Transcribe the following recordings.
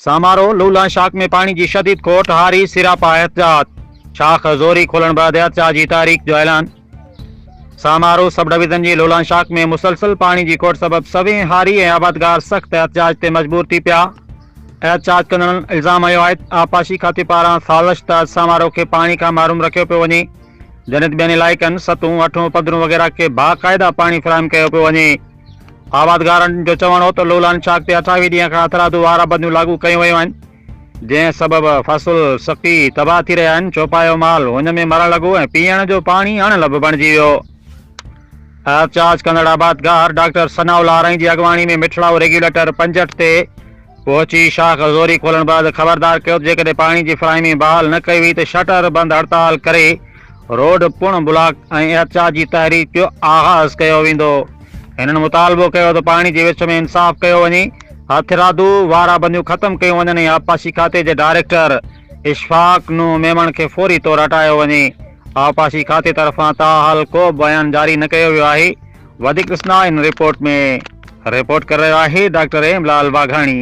सामारो लूला शाख में पानी की शदीद खोट हारी सिरापा एहतियात शाख ज़ोरी खोलण बाद एहतियात जी तारीख़ जो ऐलान। सामारो सब डिवीजन जी लूला शाख में मुसलसल पानी की खोट सबब सभी हारी ऐं आबादगार सख्त एहतियात ते मजबूर थी पिया। एहतियात कंदड़नि इल्ज़ाम हयो आहे आबपाशी खाते पारां साज़िश तहत सामारो के पानी का मारूम रखियो पियो वञे, जॾहिं त ॿियनि इलाइक़नि सतूं अठूं पधरूं वग़ैरह के बाक़ायदा पानी फ़राहम कयो पियो वञे। आबादगारनि जो चवणु हो त लूलान शाख ते 28 ॾींहं खां हथरादू वारा बंदियूं लागू कयूं वयूं आहिनि, जंहिं सबब फ़सुल सख़्ती तबाह थी रहिया आहिनि। चौपायो माल हुन में मरण लॻो ऐं पीअण जो पाणी अणलभ बणिजी वियो। एहतियात कंदड़ आबादगार डॉक्टर सनाउल्लाह राई जी अॻवानी में मिठड़ाऊ रेगुलेटर पंजट ते पहुची शाख ज़ोरी खोलण बाद ख़बरदार कयो त जेकॾहिं पाणी जी फ़राहमी बहाल न कई वई त शटर बंदि हड़ताल करे रोड पुण ब्लॉक ऐं एहतियात जी तहरीक जो आगाज़ कयो वेंदो। हिननि मुतालबो कयो त पाणी जे विच में इंसाफ़ कयो वञे, हथरादू वारा बंदियूं ख़त्म कयूं वञनि ऐं आबपाशी खाते जे डायरेक्टर इशफाक नू मेमण खे फौरी तौर हटायो वञे। आबपाशी खाते तरफ़ां ताहाल को बयान जारी न कयो वियो आहे। वधीक ॾिसंदा इन रिपोर्ट में। रिपोर्ट कर रहियो आहे डॉक्टर हेमलाल वाघाणी।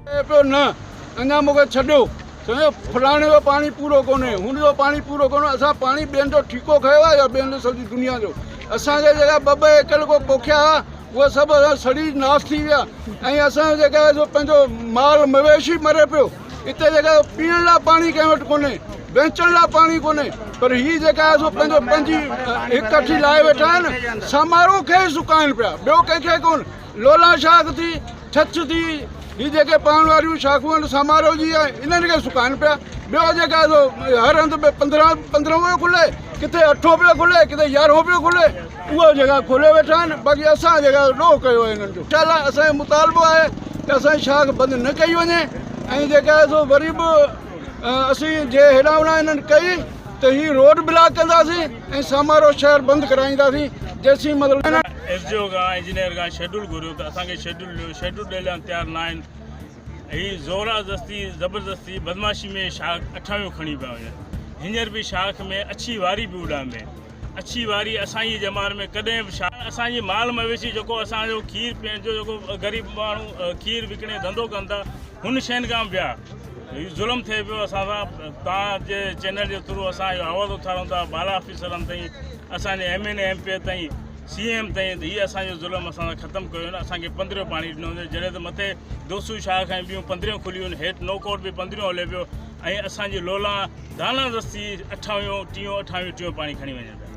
न अञा मूंखे छॾियो फलाणे जो पानी पूरो कोन्हे, हुन जो पानी पूरो कोन्हे। असां पानी ॿियनि जो ठीको खयो आहे या ॿियनि जो सॼी दुनिया जो? असांखे जेका ॿ एकड़ को पोखिया हुआ उहे सभु सड़ी नाश थी विया ऐं असांजो जेका पंहिंजो माल मवेशी मरे पियो। हिते जेका पीअण लाइ पानी कंहिं वटि कोन्हे, बेचण लाइ पानी कोन्हे, पर हीअ जेका आहे सो पंहिंजी इकठी लाहे वेठा आहिनि। समारोह खे सुकाइनि पिया, ॿियो कंहिंखे कोन। लोला शाख थी, छछ थी, हीअ जेके पवण वारियूं शाखूं आहिनि समारोह जी आहे, इन्हनि खे सुकाइनि पिया। ॿियो जेका हर हंधि 15 पियो खुले, किथे 8 पियो खुले, किथे 11 पियो खुले, उहो जेका खोले वेठा आहिनि। बाक़ी असां जेका ॾोह कयो आहे हिननि जो। इनशाला असांजो मुतालबो आहे त असांजी शाख बंदि न कई वञे ऐं जेका आहे सो वरी बि असीं जे हेॾां होॾां हिननि कई त हीअ रोड ब्लॉक कंदासीं ऐं समारोह शहर बंदि कराईंदासीं जेसीं मतिलबु SDO खां इंजीनियर खां शेड्यूल घुरियो त असांखे शेड्यूल ॾियण लाइ तयारु न आहिनि। हीअ ज़बरदस्ती बदमाशी में शाख 28 खणी पिया वञनि। हींअर बि शाख में अछी वारी बि उॾामे। अछी वारी असांजी ज़माने में कॾहिं बि शाख असांजी माल मवेशी जेको असांजो खीर पीअण जो जेको ग़रीब माण्हू खीर विकिणे धंधो कनि था, हुन शयुनि खां ॿिया हीअ ज़ुल्म थिए पियो असां सां। तव्हांजे चैनल जे थ्रू असां इहो आवाज़ु उथारूं था बाला ऑफिसरनि ताईं, असांजे MNA MP ताईं, CM ताईं, हीअ असांजो ज़ुल्म असां ख़तमु कयो न। असांखे 15 पाणी ॾिनो वञे, जॾहिं त मथे दोसू शाख ऐं ॿियूं 15 खुलियूं आहिनि, हेठि नौकोट बि 15 हले पियो ऐं असांजी लोला दाना दस्ती 28 पाणी खणी वञनि पिया।